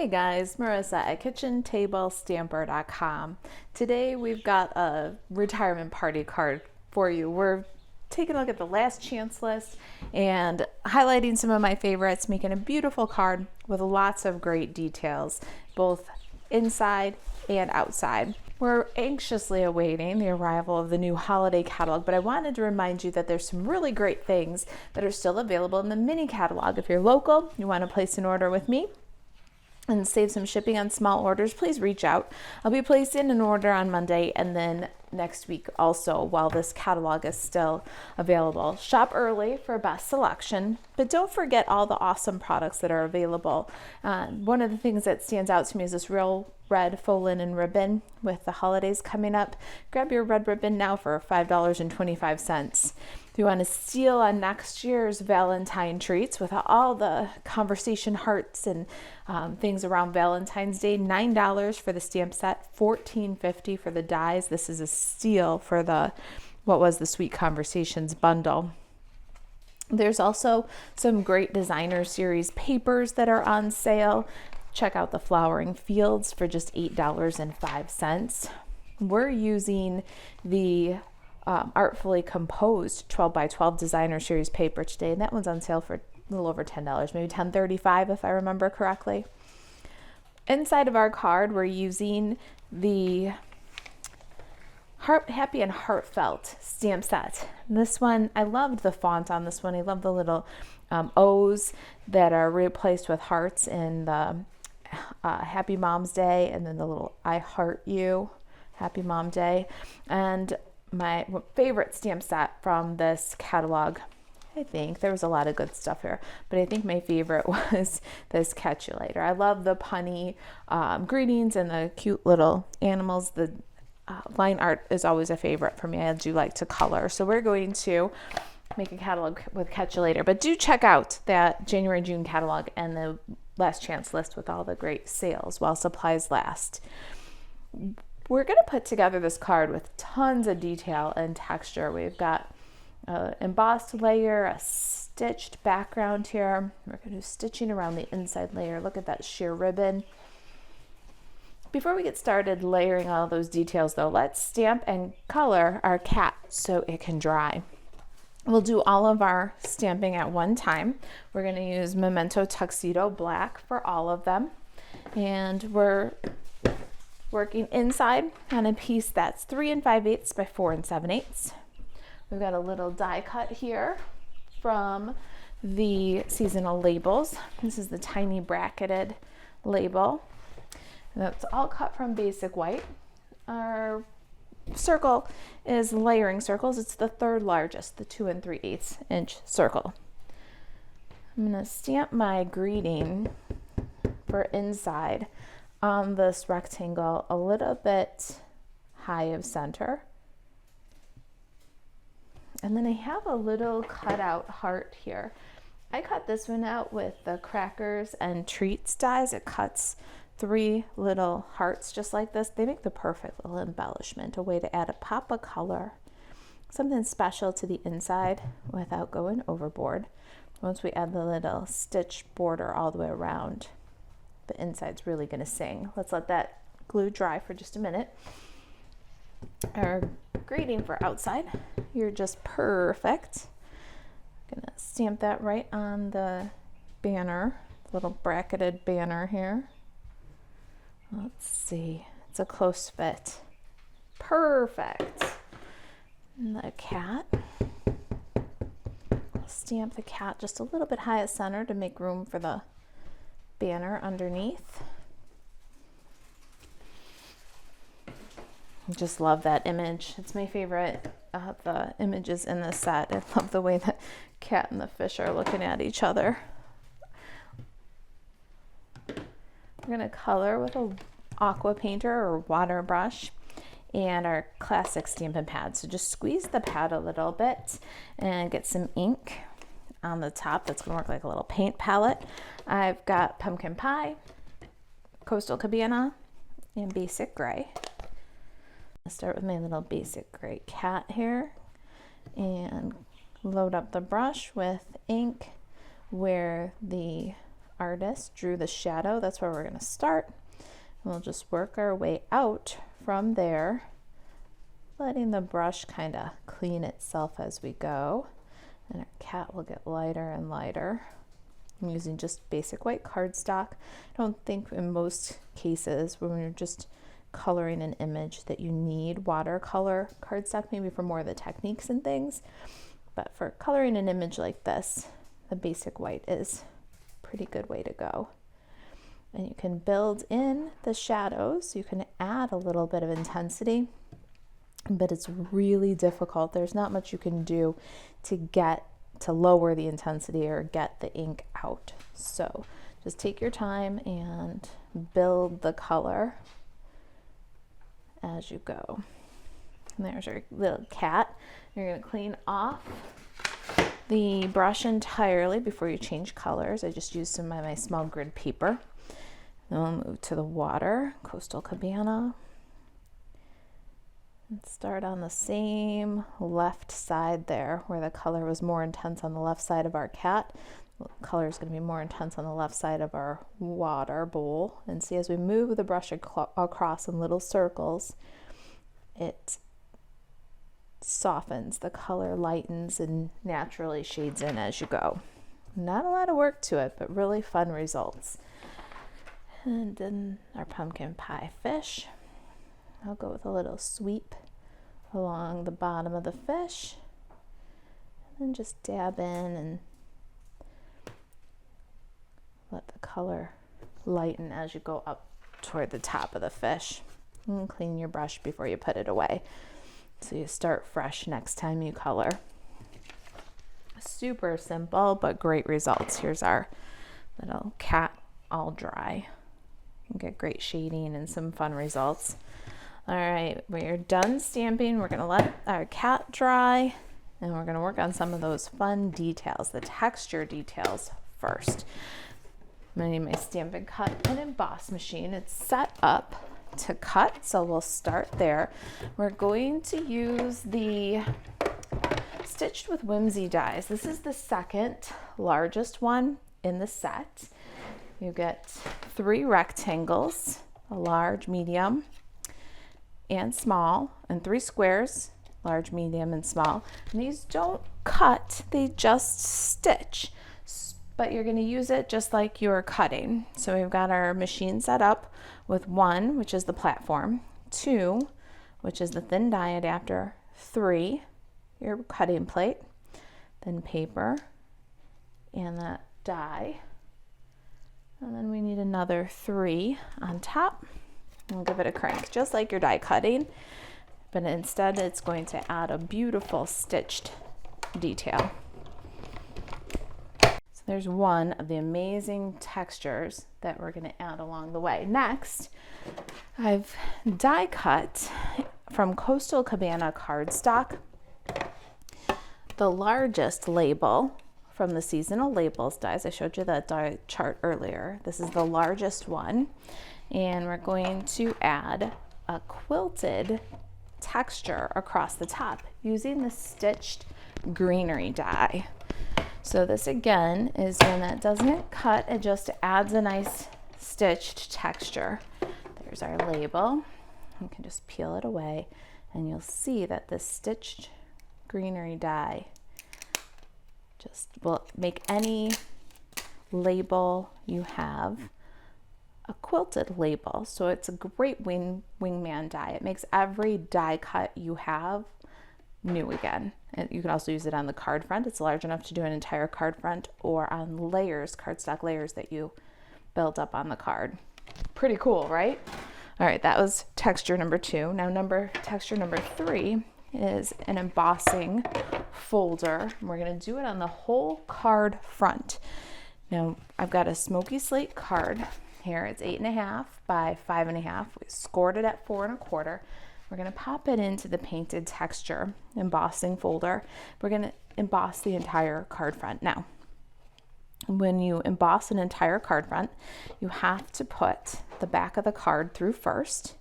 Hey guys, Marissa at kitchentablestamper.com. Today we've got a retirement party card for you. We're taking a look at the last chance list and highlighting some of my favorites, making a beautiful card with lots of great details, both inside and outside. We're anxiously awaiting the arrival of the new holiday catalog, but I wanted to remind you that there's some really great things that are still available in the mini catalog. If you're local, you want to place an order with me and save some shipping on small orders, please reach out. I'll be placing an order on Monday and then next week also while this catalog is still available. Shop early for best selection, but don't forget all the awesome products that are available. One of the things that stands out to me is this real red faux linen ribbon with the holidays coming up. Grab your red ribbon now for $5.25. If you want to steal on next year's Valentine treats with all the conversation hearts and things around Valentine's Day, $9 for the stamp set, $14.50 for the dies. This is a steal for the Sweet Conversations bundle. There's also some great designer series papers that are on sale. Check out the Flowering Fields for just $8.05. We're using the Artfully composed 12 by 12 designer series paper today, and that one's on sale for a little over $10, maybe $10.35 if I remember correctly. Inside of our card, we're using the Happy and Heartfelt stamp set. This one, I loved the font on this one. I love the little O's that are replaced with hearts in the Happy Mom's Day, and then the little I Heart You Happy Mom Day. And my favorite stamp set from this catalog, I think there was a lot of good stuff here, but I think my favorite was this Catch You Later. I love the punny greetings and the cute little animals. The line art is always a favorite for me. I do like to color, so we're going to make a catalog with Catch You Later, but do check out that January-June catalog and the last chance list with all the great sales while supplies last. We're going to put together this card with tons of detail and texture. We've got an embossed layer, a stitched background here. We're going to do stitching around the inside layer. Look at that sheer ribbon. Before we get started layering all those details though, let's stamp and color our cat so it can dry. We'll do all of our stamping at one time. We're going to use Memento Tuxedo Black for all of them. And we're working inside on a piece that's 3 5/8 by 4 7/8. We've got a little die cut here from the seasonal labels. This is the tiny bracketed label. That's all cut from basic white. Our circle is layering circles. It's the third largest, the 2 3/8 inch circle. I'm going to stamp my greeting for inside on this rectangle a little bit high of center. And then I have a little cutout heart here. I cut this one out with the crackers and treats dies. It cuts 3 little hearts just like this. They make the perfect little embellishment, a way to add a pop of color, something special to the inside without going overboard. Once we add the little stitch border all the way around, the inside's really going to sing. Let's let that glue dry for just a minute. Our greeting for outside, you're just perfect. Gonna stamp that right on the banner, little bracketed banner here. Let's see, it's a close fit. Perfect. And the cat. I'll stamp the cat just a little bit high at center to make room for the banner underneath. I just love that image. It's my favorite of the images in this set. I love the way the cat and the fish are looking at each other. We're going to color with a aqua painter or water brush and our classic Stampin' pad. So just squeeze the pad a little bit and get some ink on the top. That's going to work like a little paint palette. I've got Pumpkin Pie, Coastal Cabana, and Basic Gray. I'll start with my little basic gray cat here and load up the brush with ink where the artist drew the shadow. That's where we're going to start. And we'll just work our way out from there, letting the brush kind of clean itself as we go. And our cat will get lighter and lighter. I'm using just basic white cardstock. I don't think in most cases when you're just coloring an image that you need watercolor cardstock, maybe for more of the techniques and things. But for coloring an image like this, the basic white is a pretty good way to go. And you can build in the shadows. You can add a little bit of intensity, but it's really difficult. There's not much you can do to lower the intensity or get the ink out. So just take your time and build the color as you go. And there's your little cat. You're going to clean off the brush entirely before you change colors. I just used some of my small grid paper. Then we'll move to the water, Coastal Cabana. And start on the same left side there where the color was more intense on the left side of our cat. The color is going to be more intense on the left side of our water bowl. And see, as we move the brush across in little circles, it softens, the color lightens and naturally shades in as you go. Not a lot of work to it, but really fun results. And then our pumpkin pie fish. I'll go with a little sweep along the bottom of the fish and then just dab in and let the color lighten as you go up toward the top of the fish. And clean your brush before you put it away, so you start fresh next time you color. Super simple, but great results. Here's our little cat all dry. You can get great shading and some fun results. All right, we're done stamping. We're gonna let our cat dry and we're gonna work on some of those fun details, the texture details first. I'm gonna need my Stampin' Cut and Emboss machine. It's set up to cut, so we'll start there. We're going to use the Stitched with Whimsy dies. This is the second largest one in the set. You get 3 rectangles, a large, medium, and small, and 3 squares, large, medium, and small. And these don't cut, they just stitch, but you're going to use it just like you're cutting. So we've got our machine set up with 1, which is the platform, 2, which is the thin die adapter, 3, your cutting plate, then paper, and that die. And then we need another 3 on top. We'll give it a crank, just like your die cutting, but instead it's going to add a beautiful stitched detail. So there's one of the amazing textures that we're going to add along the way. Next, I've die cut from Coastal Cabana cardstock the largest label from the seasonal labels dies. I showed you that die chart earlier. This is the largest one, and we're going to add a quilted texture across the top using the stitched greenery die. So this again is when that doesn't cut, it just adds a nice stitched texture. There's our label. You can just peel it away and you'll see that the stitched greenery die just will make any label you have a quilted label. So it's a great wingman die. It makes every die cut you have new again. And you can also use it on the card front. It's large enough to do an entire card front, or on layers, cardstock layers that you build up on the card. Pretty cool, right? All right, that was texture number 2. Now texture number 3 is an embossing folder. We're going to do it on the whole card front. Now I've got a smoky slate card here. It's 8.5 by 5.5. We scored it at 4 1/4. We're going to pop it into the painted texture embossing folder. We're going to emboss the entire card front. Now, when you emboss an entire card front, you have to put the back of the card through first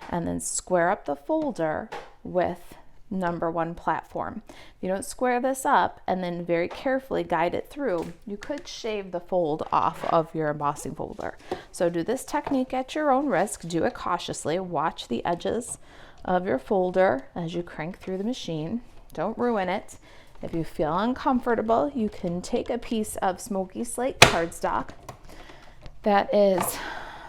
and then square up the folder with #1 platform. If you don't square this up and then very carefully guide it through, you could shave the fold off of your embossing folder. So do this technique at your own risk. Do it cautiously. Watch the edges of your folder as you crank through the machine. Don't ruin it. If you feel uncomfortable, you can take a piece of smoky slate cardstock that is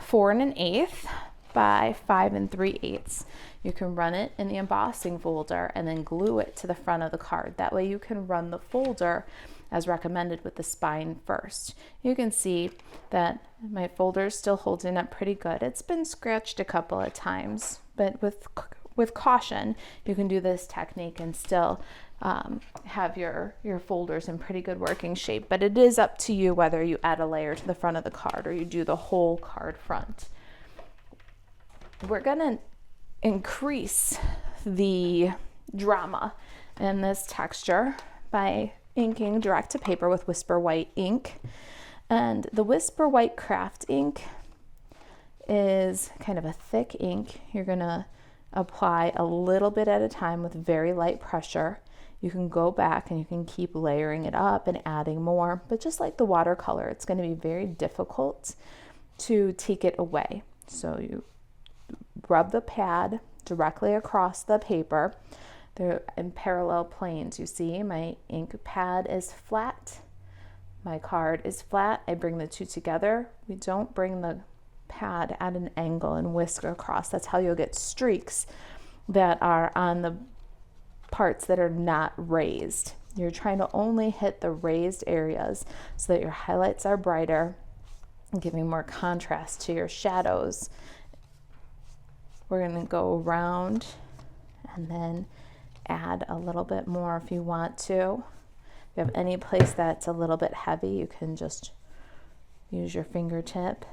4 1/8 by 5 3/8. You can run it in the embossing folder and then glue it to the front of the card. That way you can run the folder as recommended with the spine first. You can see that my folder is still holding up pretty good. It's been scratched a couple of times, but with caution, you can do this technique and still have your folders in pretty good working shape. But it is up to you whether you add a layer to the front of the card or you do the whole card front. We're gonna increase the drama in this texture by inking direct to paper with Whisper White ink. And the Whisper White craft ink is kind of a thick ink. You're gonna apply a little bit at a time with very light pressure. You can go back and you can keep layering it up and adding more, but just like the watercolor, it's going to be very difficult to take it away. So you rub the pad directly across the paper. They're in parallel planes. You see my ink pad is flat, my card is flat. I bring the two together. We don't bring the pad at an angle and whisk across. That's how you'll get streaks that are on the parts that are not raised. You're trying to only hit the raised areas so that your highlights are brighter, giving more contrast to your shadows. We're going to go around and then add a little bit more if you want to. If you have any place that's a little bit heavy, you can just use your fingertip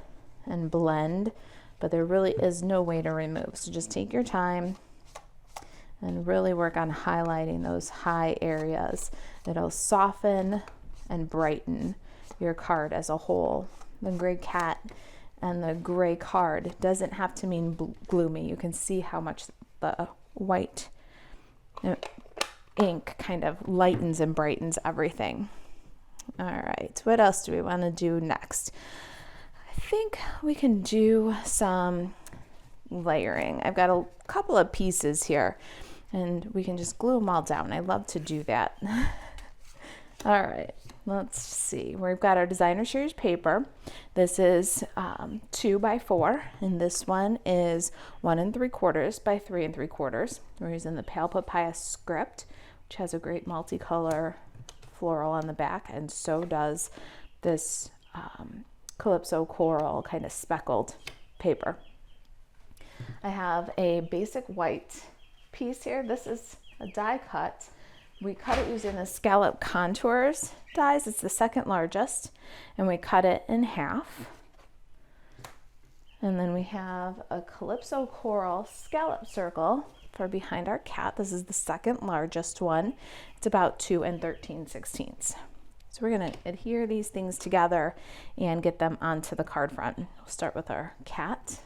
and blend, but there really is no way to remove. So just take your time and really work on highlighting those high areas. It'll soften and brighten your card as a whole. The gray cat and the gray card doesn't have to mean gloomy. You can see how much the white ink kind of lightens and brightens everything. All right, what else do we want to do next? I think we can do some layering. I've got a couple of pieces here and we can just glue them all down. I love to do that. All right, let's see. We've got our designer series paper. This is 2 by 4 and this one is 1 3/4 by 3 3/4. We're using the Pale Papaya script, which has a great multicolor floral on the back, and so does this Calypso Coral kind of speckled paper. I have a basic white piece here. This is a die cut. We cut it using the Scallop Contours dies. It's the second largest, and we cut it in half. And then we have a Calypso Coral scallop circle for behind our cat. This is the second largest one. It's about 2 13/16. So we're going to adhere these things together and get them onto the card front. We'll start with our cat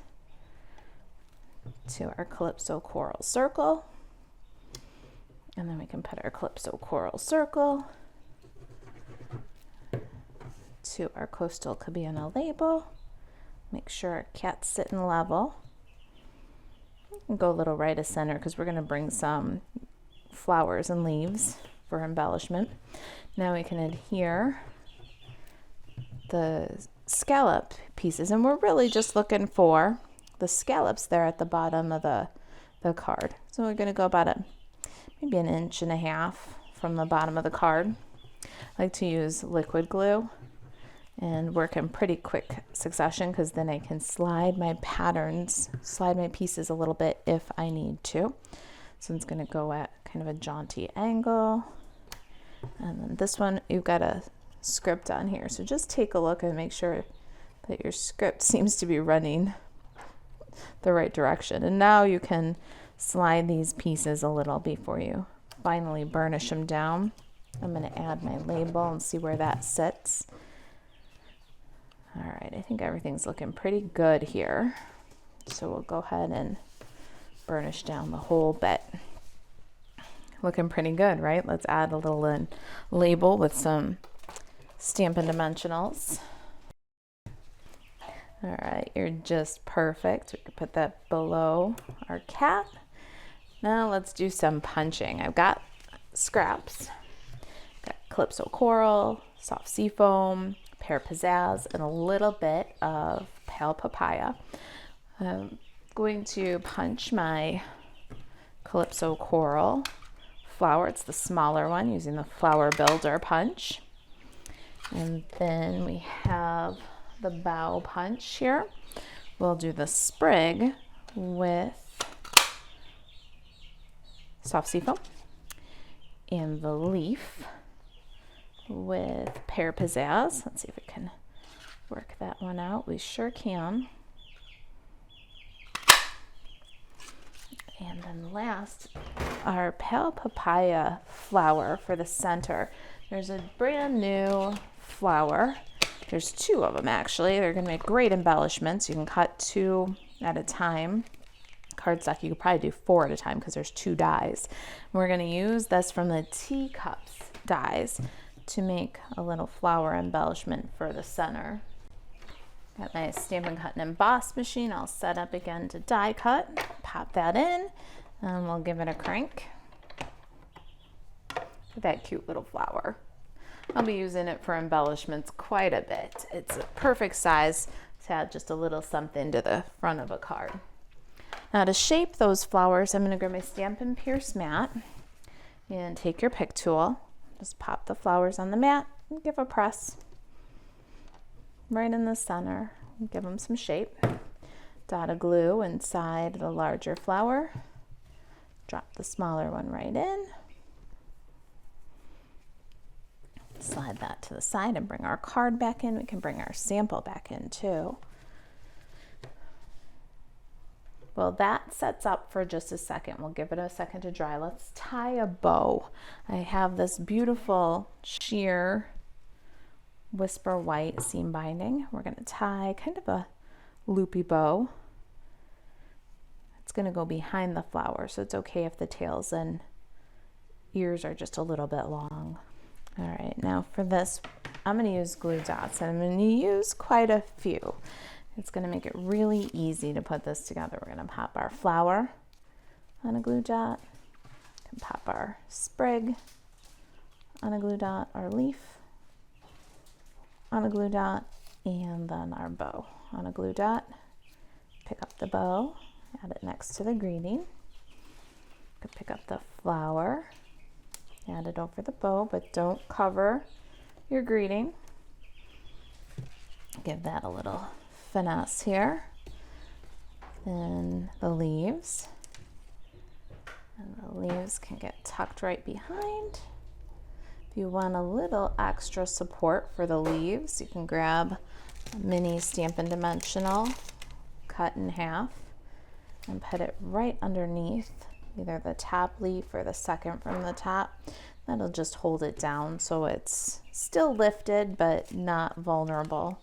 to our Calypso Coral circle. And then we can put our Calypso Coral circle to our Coastal Cabana label. Make sure our cat's sitting level. And go a little right of center because we're going to bring some flowers and leaves for embellishment. Now we can adhere the scallop pieces, and we're really just looking for the scallops there at the bottom of the card. So we're going to go about maybe 1.5 inches from the bottom of the card. I like to use liquid glue and work in pretty quick succession because then I can slide my pieces a little bit if I need to. So it's going to go at kind of a jaunty angle. And then this one, you've got a script on here. So just take a look and make sure that your script seems to be running the right direction. And now you can slide these pieces a little before you finally burnish them down. I'm going to add my label and see where that sits. All right, I think everything's looking pretty good here. So we'll go ahead and burnish down the whole bit. looking pretty good, right? Let's add a little label with some Stampin' Dimensionals. All right, you're just perfect. We can put that below our cap. Now let's do some punching. I've got scraps. Got Calypso Coral, soft seafoam, pear pizzazz, and a little bit of pale papaya. I'm going to punch my Calypso Coral flower. It's the smaller one, using the Flower Builder punch. And then we have the bow punch here. We'll do the sprig with soft seafoam, and the leaf with pear pizzazz. Let's see if we can work that one out. We sure can. And then last, our pale papaya flower for the center. There's a brand new flower. There's two of them actually. They're going to make great embellishments. You can cut 2 at a time. Cardstock, you could probably do 4 at a time because there's 2 dies. We're going to use this from the teacups dies to make a little flower embellishment for the center. Got my Stampin' Cut and Emboss machine all set up again to die cut. Pop that in and we'll give it a crank. Look at that cute little flower. I'll be using it for embellishments quite a bit. It's a perfect size to add just a little something to the front of a card. Now to shape those flowers, I'm going to grab my Stampin' Pierce mat and take your pick tool. Just pop the flowers on the mat and give a press right in the center. Give them some shape. Dot a glue inside the larger flower. Drop the smaller one right in. Slide that to the side and bring our card back in. We can bring our sample back in too. Well, that sets up for just a second. We'll give it a second to dry. Let's tie a bow. I have this beautiful sheer Whisper White seam binding. We're going to tie kind of a loopy bow. It's going to go behind the flower, so it's okay if the tails and ears are just a little bit long. All right, now for this, I'm going to use glue dots, and I'm going to use quite a few. It's going to make it really easy to put this together. We're going to pop our flower on a glue dot, and pop our sprig on a glue dot, our leaf on a glue dot, and then our bow on a glue dot. Pick up the bow, add it next to the greeting. Pick up the flower, add it over the bow, but don't cover your greeting. Give that a little finesse here. And the leaves. And the leaves can get tucked right behind. If you want a little extra support for the leaves, you can grab a mini Stampin' Dimensional, cut in half, and put it right underneath either the top leaf or the second from the top. That'll just hold it down so it's still lifted but not vulnerable.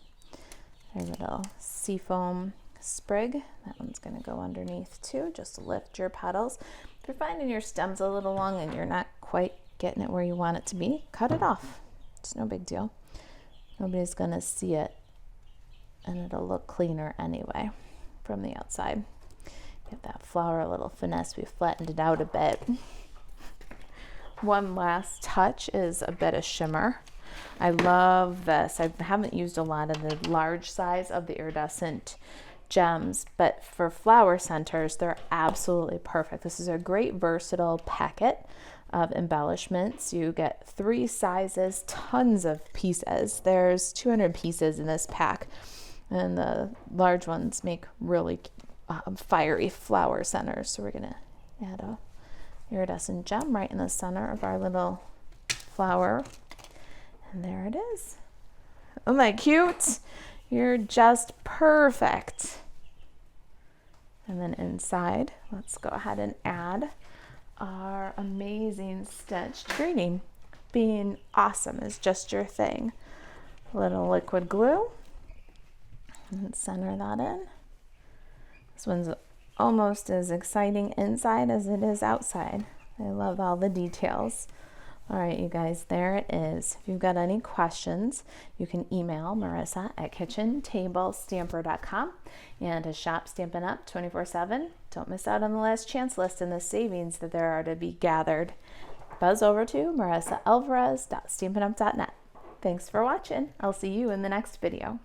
A little seafoam sprig. That one's going to go underneath too, just to lift your petals. If you're finding your stem's a little long and you're not quite getting it where you want it to be, cut it off. It's no big deal. Nobody's going to see it, and it'll look cleaner anyway from the outside. Give that flower a little finesse. We flattened it out a bit. One last touch is a bit of shimmer. I love this. I haven't used a lot of the large size of the iridescent gems, but for flower centers, they're absolutely perfect. This is a great versatile packet of embellishments. You get 3 sizes, tons of pieces. There's 200 pieces in this pack, and the large ones make really fiery flower centers. So we're gonna add a iridescent gem right in the center of our little flower. And there it is. Isn't that cute? You're just perfect. And then inside, let's go ahead and add our amazing stitched greeting. Being awesome is just your thing. A little liquid glue. And center that in. This one's almost as exciting inside as it is outside. I love all the details. All right, you guys, there it is. If you've got any questions, you can email Marisa at kitchentablestamper.com and to shop Stampin' Up 24/7. Don't miss out on the last chance list and the savings that there are to be gathered. Buzz over to marisaalvarez.stampinup.net. Thanks for watching. I'll see you in the next video.